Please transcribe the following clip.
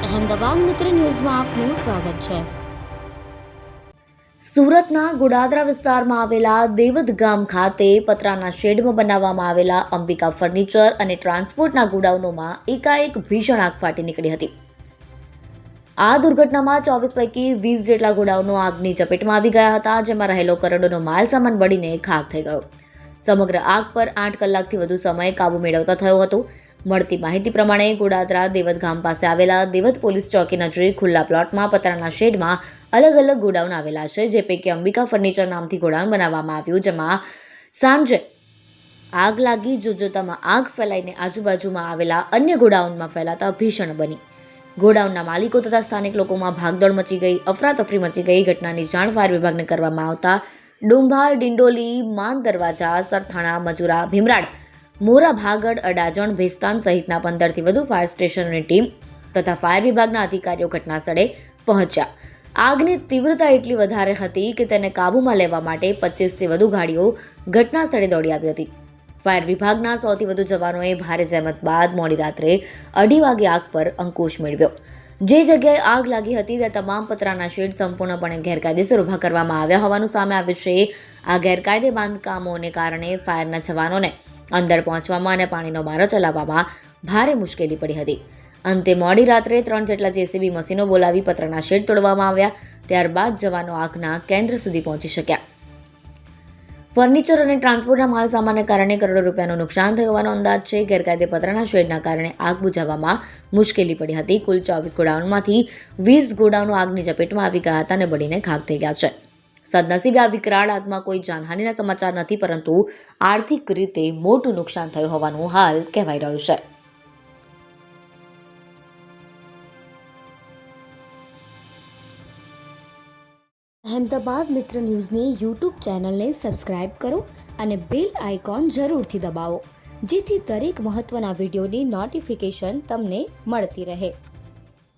અહેમદાબાદ મિત્ર ન્યૂઝમાં આપનું સ્વાગત છે। સુરતના ગોડાદરા વિસ્તારમાં આવેલા દેવદ ગામ ખાતે પતરાના શેડમાં બનાવવામાં આવેલા અંબિકા ફર્નિચર અને ટ્રાન્સપોર્ટના ગોડાઉનોમાં એકાએક ભીષણ આગ ફાટી નીકળી હતી। આ દુર્ઘટનામાં 24 પૈકી 20 જેટલા ગોડાઉનો આગની ચપેટમાં આવી ગયા હતા, જેમાં રહેલો કરોડોનો માલ સામાન બળીને ખાખ થઈ ગયો। સમગ્ર આગ પર 8 કલાકથી વધુ સમય કાબુ મેળવતા થયો હતો। મળતી માહિતી પ્રમાણે ગોડાદરા દેવદ ગામ પાસે આવેલા દેવદ પોલીસ ચોકી નજીક ખુલ્લા પ્લોટમાં પતરાના શેડમાં અલગ અલગ ગોડાઉન આવેલા છે, જે પૈકી અંબિકા ફર્નિચર નામથી ગોડાઉન બનાવવામાં આવ્યું, જેમાં સાંજે આગ લાગી। જોતજોતામાં આગ ફેલાઈને આજુબાજુમાં આવેલા અન્ય ગોડાઉનમાં ફેલાતા ભીષણ બની। ગોડાઉનના માલિકો તથા સ્થાનિક લોકોમાં ભાગદોડ મચી ગઈ, અફરાતફરી મચી ગઈ। ઘટનાની જાણ ફાયર વિભાગને કરવામાં આવતા ડુંભાર, ડિંડોલી, માન દરવાજા, સરથાણા, મજુરા, ભીમરાડ, મોરા, ભાગડ, અડાજણ, ભેસ્તાન સહિતના 15થી વધુ ફાયર સ્ટેશનની ટીમ તથા ફાયર વિભાગના અધિકારીઓ ઘટના સ્થળે પહોંચ્યા। આગની તીવ્રતા એટલી વધારે હતી કે તેને કાબૂમાં લેવા માટે 25થી વધુ ગાડીઓ ઘટના સ્થળે દોડી આવી હતી। ફાયર વિભાગના 100થી વધુ જવાનોએ ભારે જહેમત બાદ મોડી રાત્રે 2:30 વાગે આગ પર અંકુશ મેળવ્યો। જે જગ્યાએ આગ લાગી હતી ત્યાં તમામ પતરાના શેડ સંપૂર્ણપણે ગેરકાયદેસર ઊભા કરવામાં આવ્યા હોવાનું સામે આવ્યું છે। આ ગેરકાયદે બાંધકામોને કારણે ફાયરના જવાનોને અંદર પહોંચવામાં અને પાણીનો મારો ચલાવવામાં ભારે મુશ્કેલી પડી હતી। અંતે મોડી રાત્રે 3 જેટલા જેસીબી મશીનો બોલાવી પતરાના શેડ તોડવામાં આવ્યા। ત્યારબાદ જવાનો આગના કેન્દ્ર સુધી પહોંચી શક્યા। ફર્નિચર અને ટ્રાન્સપોર્ટના માલ સામાનને કારણે કરોડો રૂપિયાનું નુકસાન થયું હોવાનો અંદાજ છે। ગેરકાયદે પતરાના શેડના કારણે આગ બુઝાવવામાં મુશ્કેલી પડી હતી। કુલ 24 ગોડાઉનમાંથી 20 ગોડાઉનો આગની ચપેટમાં આવી ગયા હતા અને બળીને ખાખ થઈ ગયા છે। સદનસીબે આ વિકરાળ આગમાં કોઈ જાનહાનિના સમાચાર નથી, પરંતુ આર્થિક રીતે મોટું નુકસાન થયું હોવાનું હાલ કહેવાઈ રહ્યું છે। અહેમદાબાદ મિત્ર ન્યૂઝની યુટ્યુબ ચેનલને સબસ્ક્રાઇબ કરો અને બેલ આઇકોન જરૂરથી દબાવો, જેથી દરેક મહત્ત્વના વિડીયોની નોટિફિકેશન તમને મળતી રહે।